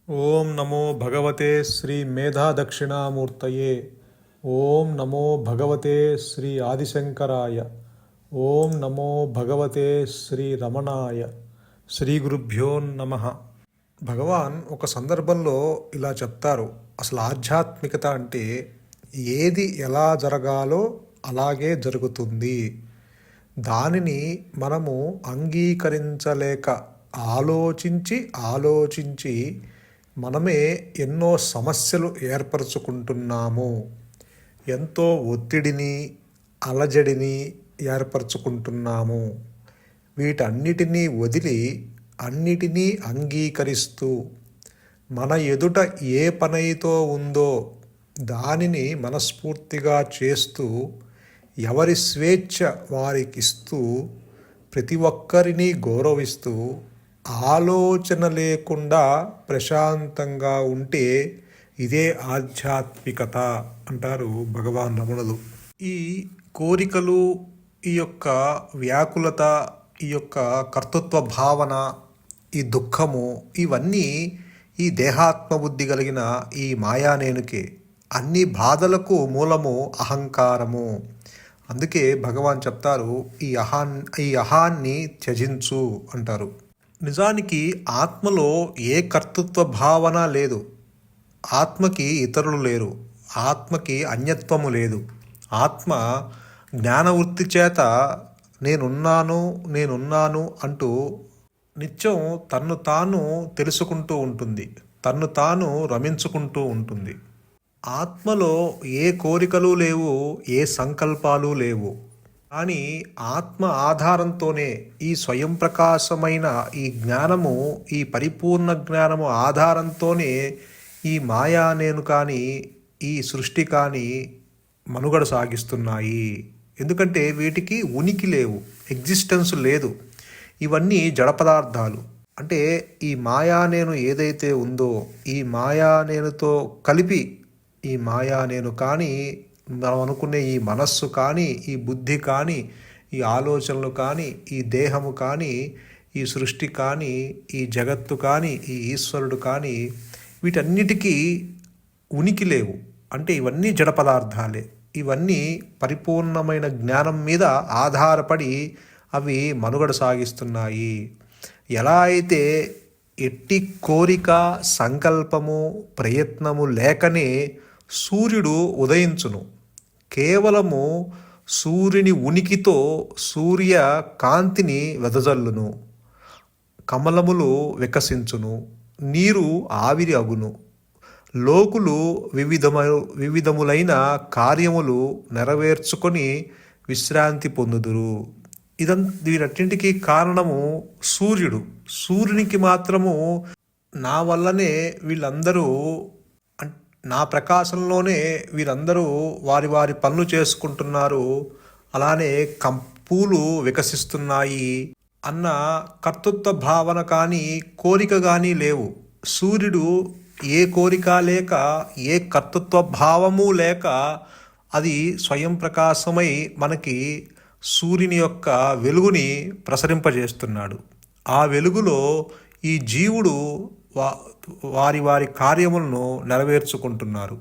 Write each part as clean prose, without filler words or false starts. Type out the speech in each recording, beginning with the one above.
ఓం నమో భగవతే శ్రీ మేధా దక్షిణామూర్తయే. ఓం నమో భగవతే శ్రీ ఆదిశంకరాయ. ఓం నమో భగవతే శ్రీ రమణాయ. శ్రీ గురుభ్యో నమః. భగవాన్ ఒక సందర్భంలో ఇలా చెప్తారు, అసలు ఆధ్యాత్మికత అంటే ఏది ఎలా జరగాలో అలాగే జరుగుతుంది. దానిని మనము అంగీకరించలేక ఆలోచించి ఆలోచించి మనమే ఎన్నో సమస్యలు ఏర్పరచుకుంటున్నాము. ఎంతో ఒత్తిడిని, అలజడిని ఏర్పరచుకుంటున్నాము. వీటన్నిటినీ వదిలి అన్నిటినీ అంగీకరిస్తూ మన ఎదుట ఏ పనైతో ఉందో దానిని మనస్ఫూర్తిగా చేస్తూ ఎవరి స్వేచ్ఛ వారికిస్తూ ప్రతి ఒక్కరిని గౌరవిస్తూ ఆలోచన లేకుండా ప్రశాంతంగా ఉంటే ఇదే ఆధ్యాత్మికత అంటారు భగవాన్ రమణులు. ఈ కోరికలు, ఈ యొక్క వ్యాకులత, ఈ యొక్క కర్తృత్వ భావన, ఈ దుఃఖము, ఇవన్నీ ఈ దేహాత్మబుద్ధి కలిగిన ఈ మాయానేనుకే. అన్ని బాధలకు మూలము అహంకారము. అందుకే భగవాన్ చెప్తారు, ఈ అహాన్ని త్యజించు అంటారు. నిజానికి ఆత్మలో ఏ కర్తృత్వ భావన లేదు. ఆత్మకి ఇతరులు లేరు. ఆత్మకి అన్యత్వము లేదు. ఆత్మ జ్ఞానవృత్తి చేత నేనున్నాను అంటూ నిత్యం తన్ను తాను తెలుసుకుంటూ ఉంటుంది. తన్ను తాను రమించుకుంటూ ఉంటుంది. ఆత్మలో ఏ కోరికలు లేవు, ఏ సంకల్పాలు లేవు. కానీ ఆత్మ ఆధారంతోనే ఈ స్వయం ప్రకాశమైన ఈ జ్ఞానము, ఈ పరిపూర్ణ జ్ఞానము ఆధారంతోనే ఈ మాయా నేను కానీ, ఈ సృష్టి కానీ మనుగడ సాగిస్తున్నాయి. ఎందుకంటే వీటికి ఉనికి లేవు, ఎగ్జిస్టెన్స్ లేదు. ఇవన్నీ జడ పదార్థాలు. అంటే ఈ మాయా నేను ఏదైతే ఉందో, ఈ మాయా నేనుతో కలిపి ఈ మాయా నేను కానీ, మనం అనుకునే ఈ మనస్సు కానీ, ఈ బుద్ధి కానీ, ఈ ఆలోచనలు కానీ, ఈ దేహము కానీ, ఈ సృష్టి కానీ, ఈ జగత్తు కానీ, ఈ ఈశ్వరుడు కానీ, వీటన్నిటికీ ఉనికి లేవు. అంటే ఇవన్నీ జడ పదార్థాలే. ఇవన్నీ పరిపూర్ణమైన జ్ఞానం మీద ఆధారపడి అవి మనుగడ సాగిస్తున్నాయి. ఎలా అయితే ఎట్టి కోరిక, సంకల్పము, ప్రయత్నము లేకనే సూర్యుడు ఉదయించును. కేవలము సూర్యుని ఉనికితో సూర్య కాంతిని వెదజల్లును. కమలములు వికసించును. నీరు ఆవిరి అగును. లోకులు వివిధములైన కార్యములు నెరవేర్చుకొని విశ్రాంతి పొందుదురు. వీటన్నింటికీ కారణము సూర్యుడు. సూర్యునికి మాత్రము నా వల్లనే వీళ్ళందరూ, నా ప్రకాశంలోనే వీరందరూ వారి వారి పనులు చేసుకుంటున్నారు, అలానే పూలు వికసిస్తున్నాయి అన్న కర్తృత్వ భావన కానీ, కోరిక కానీ లేవు. సూర్యుడు ఏ కోరిక లేక, ఏ కర్తృత్వ భావము లేక అది స్వయం ప్రకాశమై మనకి సూర్యుని యొక్క వెలుగుని ప్రసరింపజేస్తున్నాడు. ఆ వెలుగులో ఈ జీవుడు వారి వారి కార్యములను నెరవేర్చుకుంటున్నారు.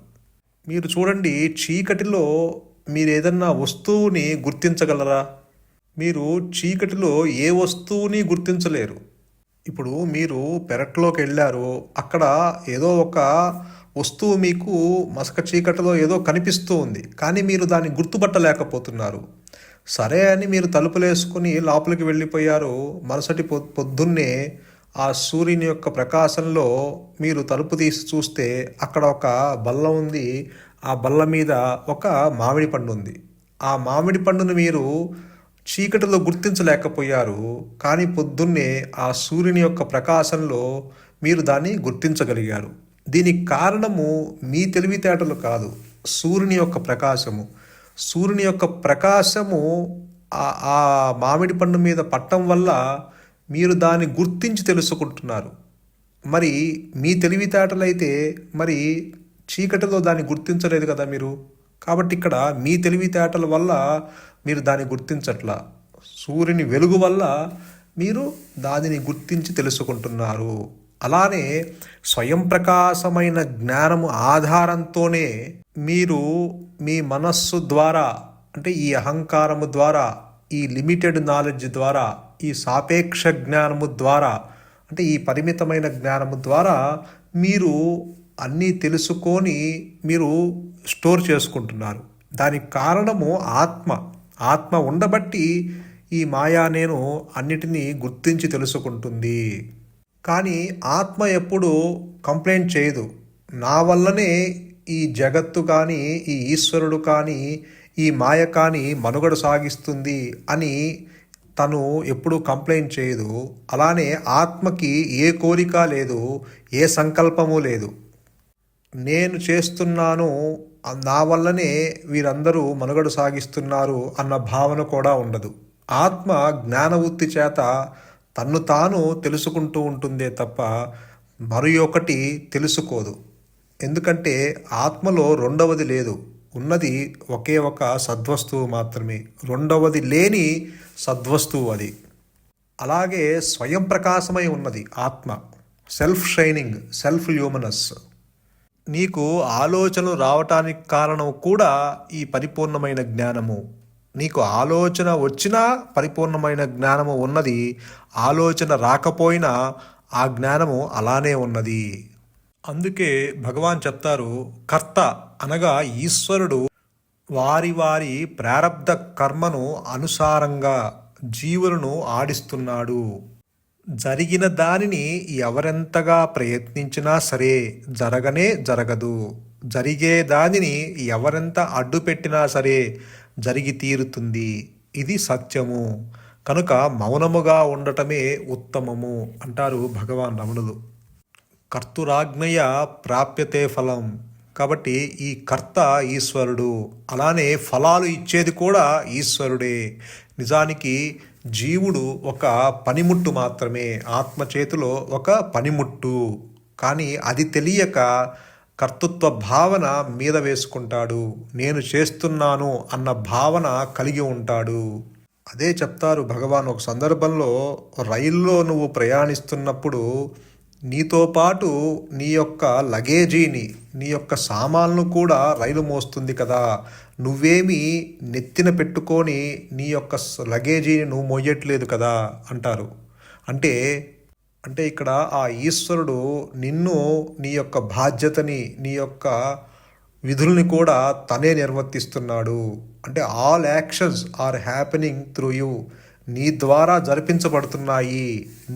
మీరు చూడండి, చీకటిలో మీరు ఏదన్నా వస్తువుని గుర్తించగలరా? మీరు చీకటిలో ఏ వస్తువుని గుర్తించలేరు. ఇప్పుడు మీరు పెరట్లోకి వెళ్ళారు, అక్కడ ఏదో ఒక వస్తువు మీకు మసక చీకటిలో ఏదో కనిపిస్తూ ఉంది, కానీ మీరు దాన్ని గుర్తుపట్టలేకపోతున్నారు. సరే అని మీరు తలుపులేసుకుని లోపలికి వెళ్ళిపోయారు. మరుసటి పొద్దున్నే ఆ సూర్యుని యొక్క ప్రకాశంలో మీరు తలుపు తీసి చూస్తే అక్కడ ఒక బల్ల ఉంది. ఆ బల్ల మీద ఒక మామిడి పండు ఉంది. ఆ మామిడి పండును మీరు చీకటిలో గుర్తించలేకపోయారు, కానీ పొద్దున్నే ఆ సూర్యుని యొక్క ప్రకాశంలో మీరు దాన్ని గుర్తించగలిగారు. దీనికి కారణము మీ తెలివితేటలు కాదు, సూర్యుని యొక్క ప్రకాశము. సూర్యుని యొక్క ప్రకాశము ఆ మామిడి పండు మీద పట్టడం వల్ల మీరు దాన్ని గుర్తించి తెలుసుకుంటున్నారు. మరి మీ తెలివితేటలైతే మరి చీకటిలో దాన్ని గుర్తించలేదు కదా మీరు. కాబట్టి ఇక్కడ మీ తెలివితేటల వల్ల మీరు దాన్ని గుర్తించట్లా. సూర్యుని వెలుగు వల్ల మీరు దానిని గుర్తించి తెలుసుకుంటున్నారు. అలానే స్వయం ప్రకాశమైన జ్ఞానము ఆధారంతోనే మీరు మీ మనస్సు ద్వారా, అంటే ఈ అహంకారము ద్వారా, ఈ లిమిటెడ్ నాలెడ్జ్ ద్వారా, ఈ సాపేక్ష జ్ఞానము ద్వారా, అంటే ఈ పరిమితమైన జ్ఞానము ద్వారా మీరు అన్నీ తెలుసుకొని మీరు స్టోర్ చేసుకుంటున్నారు. దానికి కారణము ఆత్మ. ఆత్మ ఉండబట్టి ఈ మాయా నేను అన్నిటినీ గుర్తించి తెలుసుకుంటుంది. కానీ ఆత్మ ఎప్పుడు కంప్లైంట్ చేయదు. నా వల్లనే ఈ జగత్తు కానీ, ఈ ఈశ్వరుడు కానీ, ఈ మాయ కానీ మనుగడ సాగిస్తుంది అని తను ఎప్పుడూ కంప్లైంట్ చేయదు. అలానే ఆత్మకి ఏ కోరిక లేదు, ఏ సంకల్పము లేదు. నేను చేస్తున్నాను, నా వల్లనే వీరందరూ మనుగడ సాగిస్తున్నారు అన్న భావన కూడా ఉండదు. ఆత్మ జ్ఞానవృత్తి చేత తన్ను తాను తెలుసుకుంటూ ఉంటుందే తప్ప మరి ఒకటి తెలుసుకోదు. ఎందుకంటే ఆత్మలో రెండవది లేదు, ఉన్నది ఒకే ఒక సద్వస్తువు మాత్రమే. రెండవది లేని సద్వస్తువు అది. అలాగే స్వయం ప్రకాశమై ఉన్నది ఆత్మ. Self shining, self luminous. నీకు ఆలోచనలు రావటానికి కారణం కూడా ఈ పరిపూర్ణమైన జ్ఞానము. నీకు ఆలోచన వచ్చినా పరిపూర్ణమైన జ్ఞానము ఉన్నది, ఆలోచన రాకపోయినా ఆ జ్ఞానము అలానే ఉన్నది. అందుకే భగవాన్ చెప్తారు, కర్త అనగా ఈశ్వరుడు వారి వారి ప్రారబ్ధ కర్మను అనుసారంగా జీవులను ఆడిస్తున్నాడు. జరిగిన దానిని ఎవరెంతగా ప్రయత్నించినా సరే జరగనే జరగదు. జరిగే దానిని ఎవరెంత అడ్డు పెట్టినా సరే జరిగి తీరుతుంది. ఇది సత్యము. కనుక మౌనముగా ఉండటమే ఉత్తమము అంటారు భగవాన్ రమణులు. కర్తురాజ్ఞయ ప్రాప్యతే ఫలం. కాబట్టి ఈ కర్త ఈశ్వరుడు, అలానే ఫలాలు ఇచ్చేది కూడా ఈశ్వరుడే. నిజానికి జీవుడు ఒక పనిముట్టు మాత్రమే, ఆత్మ చేతిలో ఒక పనిముట్టు. కానీ అది తెలియక కర్తృత్వ భావన మీద వేసుకుంటాడు. నేను చేస్తున్నాను అన్న భావన కలిగి ఉంటాడు. అదే చెప్తారు భగవాన్ ఒక సందర్భంలో, రైల్లో నువ్వు ప్రయాణిస్తున్నప్పుడు నీతో పాటు నీ యొక్క లగేజీని, నీ యొక్క సామాన్లు కూడా రైలు మోస్తుంది కదా, నువ్వేమి నెత్తిన పెట్టుకొని నీ యొక్క లగేజీని నువ్వు మోయట్లేదు కదా అంటారు. అంటే అంటే ఇక్కడ ఆ ఈశ్వరుడు నిన్ను, నీ యొక్క బాధ్యతని, నీ యొక్క విధుల్ని కూడా తనే నిర్వర్తిస్తున్నాడు. అంటే all actions are happening through you. నీ ద్వారా జరిపించబడుతున్నాయి.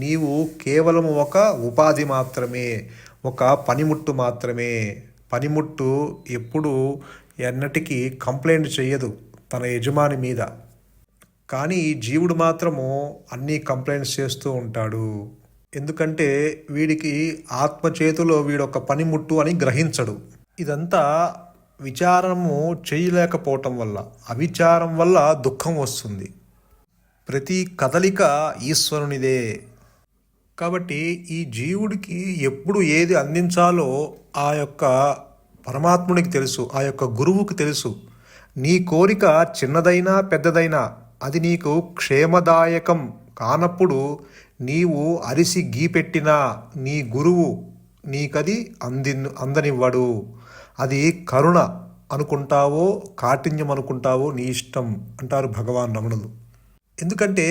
నీవు కేవలం ఒక ఉపాధి మాత్రమే, ఒక పనిముట్టు మాత్రమే. పనిముట్టు ఎప్పుడు ఎన్నటికీ కంప్లైంట్ చేయదు తన యజమాని మీద. కానీ ఈ జీవుడు మాత్రము అన్నీ కంప్లైంట్స్ చేస్తూ ఉంటాడు. ఎందుకంటే వీడికి ఆత్మ చేతిలో వీడొక పనిముట్టు అని గ్రహించడు. ఇదంతా విచారము చేయలేకపోవటం వల్ల, అవిచారం వల్ల దుఃఖం వస్తుంది. ప్రతి కదలిక ఈశ్వరునిదే. కాబట్టి ఈ జీవుడికి ఎప్పుడు ఏది అందించాలో ఆ యొక్క పరమాత్మునికి తెలుసు, ఆ యొక్క గురువుకు తెలుసు. నీ కోరిక చిన్నదైనా పెద్దదైనా అది నీకు క్షేమదాయకం కానప్పుడు నీవు అరిసి గీపెట్టినా నీ గురువు నీకది అందనివ్వడు. అది కరుణ అనుకుంటావో కాఠిన్యం అనుకుంటావో నీ ఇష్టం అంటారు భగవాన్ రమణులు. ఎందుకంటే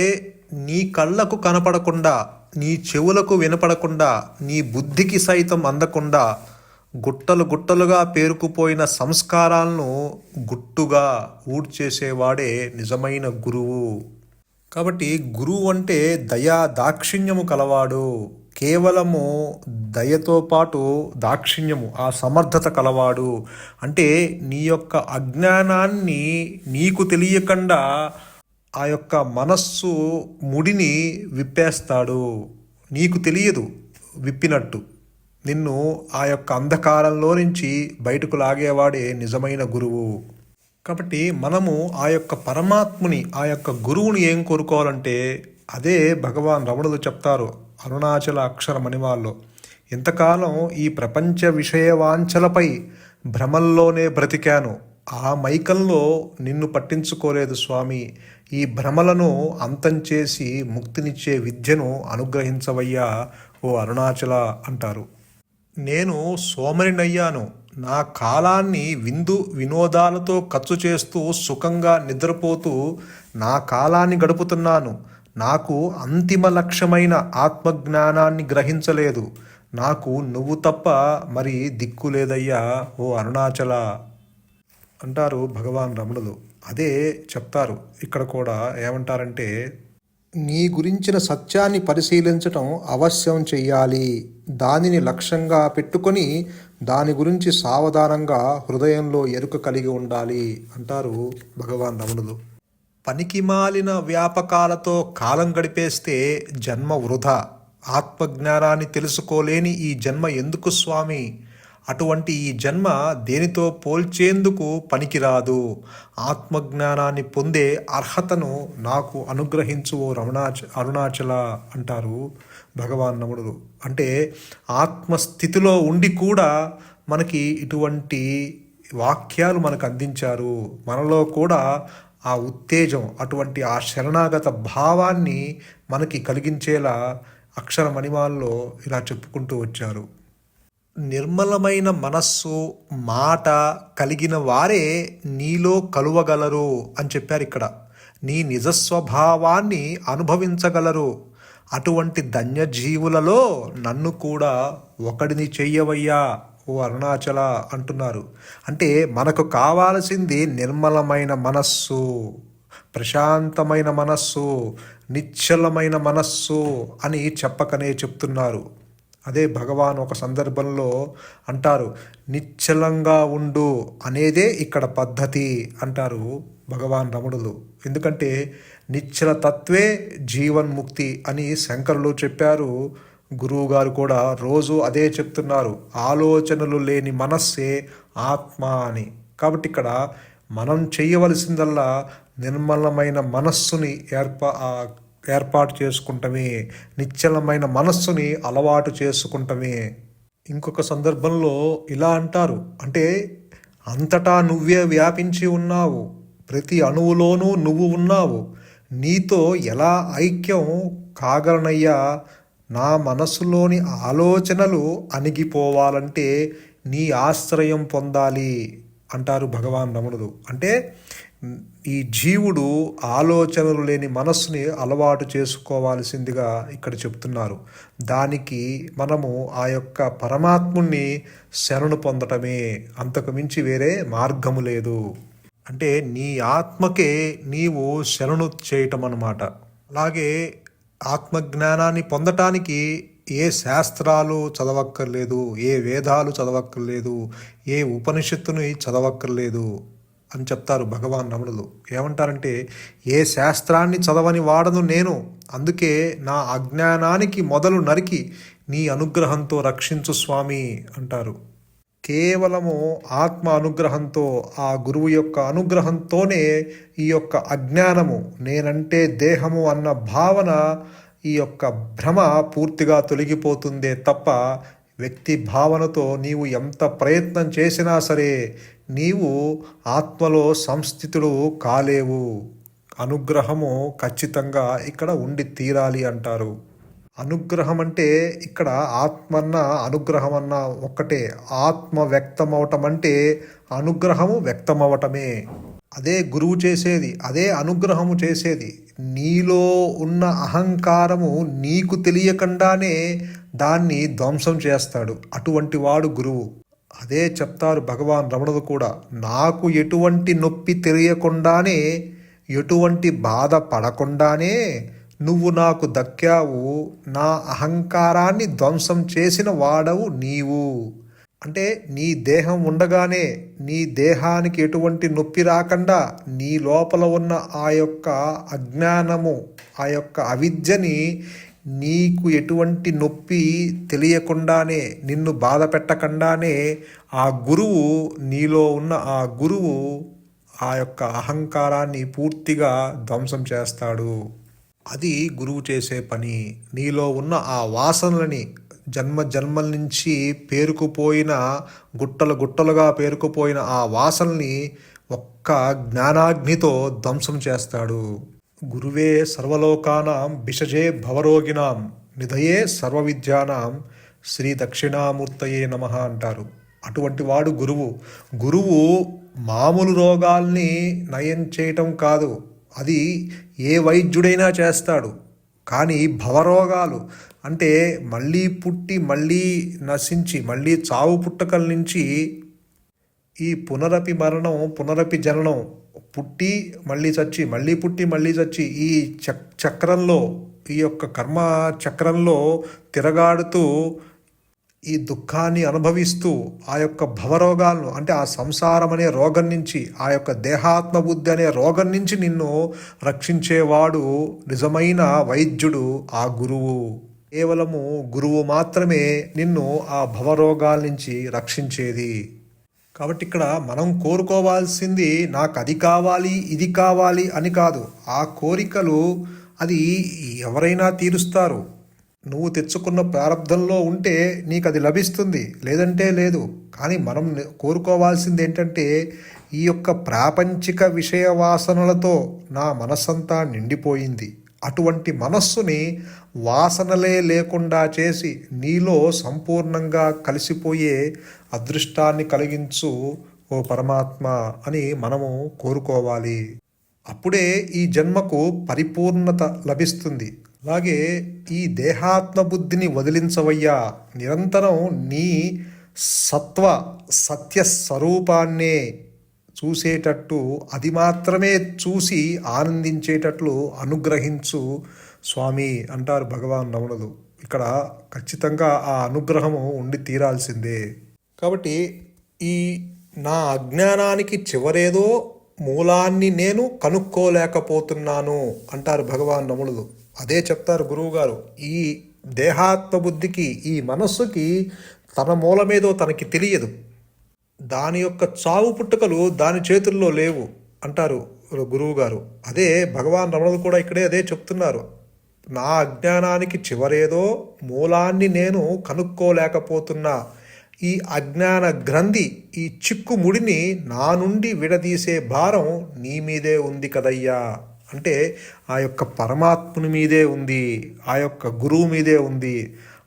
నీ కళ్ళకు కనపడకుండా, నీ చెవులకు వినపడకుండా, నీ బుద్ధికి సైతం అందకుండా గుట్టలు గుట్టలుగా పేరుకుపోయిన సంస్కారాలను గుట్టుగా ఊడ్చేసేవాడే నిజమైన గురువు. కాబట్టి గురువు అంటే దయా దాక్షిణ్యము కలవాడు. కేవలము దయతో పాటు దాక్షిణ్యము, ఆ సమర్థత కలవాడు. అంటే నీ యొక్క అజ్ఞానాన్ని నీకు తెలియకుండా ఆ యొక్క మనస్సు ముడిని విప్పేస్తాడు. నీకు తెలియదు విప్పినట్టు. నిన్ను ఆ యొక్క అంధకారంలో నుంచి బయటకు లాగేవాడే నిజమైన గురువు. కాబట్టి మనము ఆ యొక్క పరమాత్ముని, ఆ యొక్క గురువుని ఏం కోరుకోవాలంటే అదే భగవాన్ రమణులు చెప్తారు అరుణాచల అక్షర మణిమాల్లో. ఇంతకాలం ఈ ప్రపంచ విషయవాంఛలపై భ్రమల్లోనే బ్రతికాను, ఆ మైకంలో నిన్ను పట్టించుకోలేదు స్వామి. ఈ భ్రమలను అంతం చేసి ముక్తినిచ్చే విద్యను అనుగ్రహించవయ్యా ఓ అరుణాచల అంటారు. నేను సోమరినయ్యాను. నా కాలాన్ని విందు వినోదాలతో ఖర్చు చేస్తూ సుఖంగా నిద్రపోతూ నా కాలాన్ని గడుపుతున్నాను. నాకు అంతిమ లక్ష్యమైన ఆత్మజ్ఞానాన్ని గ్రహించలేదు. నాకు నువ్వు తప్ప మరి దిక్కు లేదయ్యా ఓ అరుణాచల అంటారు భగవాన్ రమణులు. అదే చెప్తారు ఇక్కడ కూడా. ఏమంటారంటే, నీ గురించిన సత్యాన్ని పరిశీలించటం అవశ్యం చెయ్యాలి. దానిని లక్ష్యంగా పెట్టుకొని దాని గురించి సావధానంగా హృదయంలో ఎరుక కలిగి ఉండాలి అంటారు భగవాన్ రమణులు. పనికిమాలిన వ్యాపకాలతో కాలం గడిపేస్తే జన్మ వృధా. ఆత్మజ్ఞానాన్ని తెలుసుకోలేని ఈ జన్మ ఎందుకు స్వామి? అటువంటి ఈ జన్మ దేనితో పోల్చేందుకు పనికిరాదు. ఆత్మజ్ఞానాన్ని పొందే అర్హతను నాకు అనుగ్రహించు ఓ అరుణాచల అంటారు భగవాన్ రమణులు. అంటే ఆత్మస్థితిలో ఉండి కూడా మనకి ఇటువంటి వాక్యాలు మనకు అందించారు. మనలో కూడా ఆ ఉత్తేజం, అటువంటి ఆ శరణాగత భావాన్ని మనకి కలిగించేలా అక్షర మణిమాల్లో ఇలా చెప్పుకుంటూ వచ్చారు. నిర్మలమైన మనస్సు, మాట కలిగిన వారే నీలో కలువగలరు అని చెప్పారు ఇక్కడ. నీ నిజస్వభావాన్ని అనుభవించగలరు. అటువంటి ధన్యజీవులలో నన్ను కూడా ఒకడిని చెయ్యవయ్యా ఓ అరుణాచల అంటున్నారు. అంటే మనకు కావాల్సింది నిర్మలమైన మనస్సు, ప్రశాంతమైన మనస్సు, నిశ్చలమైన మనస్సు అని చెప్పకనే చెప్తున్నారు. అదే భగవాన్ ఒక సందర్భంలో అంటారు, నిశ్చలంగా ఉండు అనేదే ఇక్కడ పద్ధతి అంటారు భగవాన్ రమణులు. ఎందుకంటే నిశ్చల తత్వే జీవన్ముక్తి అని శంకరులు చెప్పారు. గురువుగారు కూడా రోజు అదే చెప్తున్నారు, ఆలోచనలు లేని మనస్సే ఆత్మ అని. కాబట్టి ఇక్కడ మనం చేయవలసిందల్లా నిర్మలమైన మనస్సుని ఏర్పాటు చేసుకుంటమే, నిశ్చలమైన మనస్సుని అలవాటు చేసుకుంటమే. ఇంకొక సందర్భంలో ఇలా అంటారు, అంటే అంతటా నువ్వే వ్యాపించి ఉన్నావు, ప్రతి అణువులోనూ నువ్వు ఉన్నావు, నీతో ఎలా ఐక్యం కాగలనయ్యా? నా మనస్సులోని ఆలోచనలు అణిగిపోవాలంటే నీ ఆశ్రయం పొందాలి అంటారు భగవాన్ రమణులు. అంటే ఈ జీవుడు ఆలోచనలు లేని మనస్సుని అలవాటు చేసుకోవాల్సిందిగా ఇక్కడ చెప్తున్నారు. దానికి మనము ఆ యొక్క పరమాత్ముణ్ణి శరణు పొందటమే, అంతకు మించి వేరే మార్గము లేదు. అంటే నీ ఆత్మకే నీవు శరణు చేయటం అన్నమాట. అలాగే ఆత్మజ్ఞానాన్ని పొందటానికి ఏ శాస్త్రాలు చదవక్కర్లేదు, ఏ వేదాలు చదవక్కర్లేదు, ఏ ఉపనిషత్తుని చదవక్కర్లేదు అని చెప్తారు భగవాన్ రమణులు. ఏమంటారంటే, ఏ శాస్త్రాన్ని చదవని వాడను నేను, అందుకే నా అజ్ఞానానికి మొదలు నరికి నీ అనుగ్రహంతో రక్షించు స్వామి అంటారు. కేవలము ఆత్మ అనుగ్రహంతో, ఆ గురువు యొక్క అనుగ్రహంతోనే ఈ యొక్క అజ్ఞానము, నేనంటే దేహము అన్న భావన, ఈ యొక్క భ్రమ పూర్తిగా తొలగిపోతుందే తప్ప వ్యక్తి భావనతో నీవు ఎంత ప్రయత్నం చేసినా సరే నీవు ఆత్మలో సంస్థితుడు కాలేవు. అనుగ్రహము ఖచ్చితంగా ఇక్కడ ఉండి తీరాలి అంటారు. అనుగ్రహం అంటే ఇక్కడ ఆత్మన్న అనుగ్రహమన్న ఒక్కటే. ఆత్మ వ్యక్తమవటం అంటే అనుగ్రహము వ్యక్తమవటమే. అదే గురువు చేసేది, అదే అనుగ్రహము చేసేది. నీలో ఉన్న అహంకారము నీకు తెలియకుండానే దాన్ని ధ్వంసం చేస్తాడు. అటువంటి వాడు గురువు. అదే చెప్తారు భగవాన్ రమణుడు కూడా, నాకు ఎటువంటి నొప్పి తెలియకుండానే, ఎటువంటి బాధ పడకుండానే నువ్వు నాకు దక్కావు, నా అహంకారాన్ని ధ్వంసం చేసిన వాడవు నీవు. అంటే నీ దేహం ఉండగానే నీ దేహానికి ఎటువంటి నొప్పి రాకుండా నీ లోపల ఉన్న ఆ యొక్క అజ్ఞానము, ఆ యొక్క అవిద్యని నీకు ఎటువంటి నొప్పి తెలియకుండానే, నిన్ను బాధ పెట్టకుండానే ఆ గురువు, నీలో ఉన్న ఆ గురువు ఆ యొక్క అహంకారాన్ని పూర్తిగా ధ్వంసం చేస్తాడు. అది గురువు చేసే పని. నీలో ఉన్న ఆ వాసనలని, జన్మ జన్మల నుంచి పేరుకుపోయిన గుట్టలుగా పేరుకుపోయిన ఆ వాసనల్ని ఒక్క జ్ఞానాగ్నితో ధ్వంసం చేస్తాడు. గురువే సర్వలోకానాం భిషజే భవరోగినాం నిధయే సర్వ విద్యానాం శ్రీ దక్షిణామూర్తయే నమః అంటారు. అటువంటి వాడు గురువు. గురువు మామూలు రోగాల్ని నయం చేయటం కాదు, అది ఏ వైద్యుడైనా చేస్తాడు. కానీ భవరోగాలు అంటే మళ్ళీ పుట్టి మళ్ళీ నశించి మళ్ళీ చావు పుట్టకల నుంచి ఈ పునరపి మరణం పునరపి జననం, పుట్టి మళ్ళీ చచ్చి మళ్ళీ పుట్టి మళ్ళీ చచ్చి ఈ చక్రంలో, ఈ యొక్క కర్మ చక్రంలో తిరగాడుతూ ఈ దుఃఖాన్ని అనుభవిస్తూ ఆ యొక్క భవరోగాలను అంటే ఆ సంసారం అనే రోగం నుంచి, ఆ యొక్క దేహాత్మబుద్ధి అనే రోగం నుంచి నిన్ను రక్షించేవాడు నిజమైన వైద్యుడు ఆ గురువు. కేవలము గురువు మాత్రమే నిన్ను ఆ భవరోగాల నుంచి రక్షించేది. కాబట్టి ఇక్కడ మనం కోరుకోవాల్సింది నాకు అది కావాలి ఇది కావాలి అని కాదు. ఆ కోరికలు అది ఎవరైనా తీరుస్తారు. నువ్వు తెచ్చుకున్న ప్రారంధంలో ఉంటే నీకు అది లభిస్తుంది, లేదంటే లేదు. కానీ మనం కోరుకోవాల్సింది ఏంటంటే ఈ యొక్క ప్రాపంచిక విషయ వాసనలతో నా మనస్సంతా నిండిపోయింది. అటువంటి మనస్సుని వాసనలే లేకుండా చేసి నీలో సంపూర్ణంగా కలిసిపోయే అదృష్టాన్ని కలిగించు ఓ పరమాత్మ అని మనము కోరుకోవాలి. అప్పుడే ఈ జన్మకు పరిపూర్ణత లభిస్తుంది. అలాగే ఈ దేహాత్మ బుద్ధిని వదిలించవయ్యా, నిరంతరం నీ సత్వ సత్య స్వరూపాన్నే చూసేటట్టు, అది మాత్రమే చూసి ఆనందించేటట్లు అనుగ్రహించు స్వామి అంటారు భగవాన్ రమణులు. ఇక్కడ ఖచ్చితంగా ఆ అనుగ్రహము ఉండి తీరాల్సిందే. కాబట్టి ఈ నా అజ్ఞానానికి చివరేదో మూలాన్ని నేను కనుక్కోలేకపోతున్నాను అంటారు భగవాన్ రమణులు. అదే చెప్తారు గురువుగారు. ఈ దేహాత్మ బుద్ధికి, ఈ మనస్సుకి తన మూలమేదో తనకి తెలియదు. దాని యొక్క చావు పుట్టుకలు దాని చేతుల్లో లేవు అంటారు గురువుగారు. అదే భగవాన్ రమణులు కూడా ఇక్కడే అదే చెప్తున్నారు. నా అజ్ఞానానికి చివరేదో మూలాన్ని నేను కనుక్కోలేకపోతున్నా. ఈ అజ్ఞాన గ్రంథి, ఈ చిక్కు ముడిని నా నుండి విడదీసే భారం నీ మీదే ఉంది కదయ్యా. అంటే ఆ యొక్క పరమాత్ముని మీదే ఉంది, ఆ యొక్క గురువు మీదే ఉంది,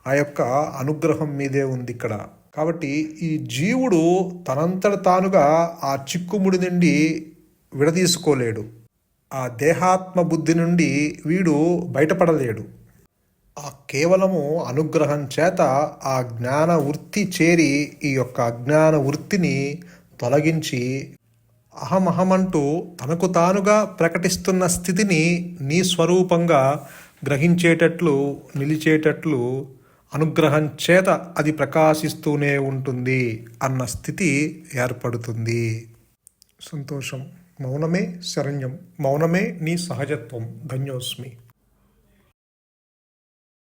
ఆ యొక్క అనుగ్రహం మీదే ఉంది ఇక్కడ. కాబట్టి ఈ జీవుడు తనంతట తానుగా ఆ చిక్కుముడి నుండి విడదీసుకోలేడు. ఆ దేహాత్మ బుద్ధి నుండి వీడు బయటపడలేడు. ఆ కేవలము అనుగ్రహం చేత ఆ జ్ఞాన వృత్తి చేరి ఈ యొక్క అజ్ఞాన వృత్తిని తొలగించి అహమహమంటూ తనకు తానుగా ప్రకటిస్తున్న స్థితిని నీ స్వరూపంగా గ్రహించేటట్లు నిలిచేటట్లు అనుగ్రహం చేత అది ప్రకాశిస్తూనే ఉంటుంది అన్న స్థితి ఏర్పడుతుంది. సంతోషం. మౌనమే శరణ్యం. మౌనమే నీ సహజత్వం. ధన్యోస్మి.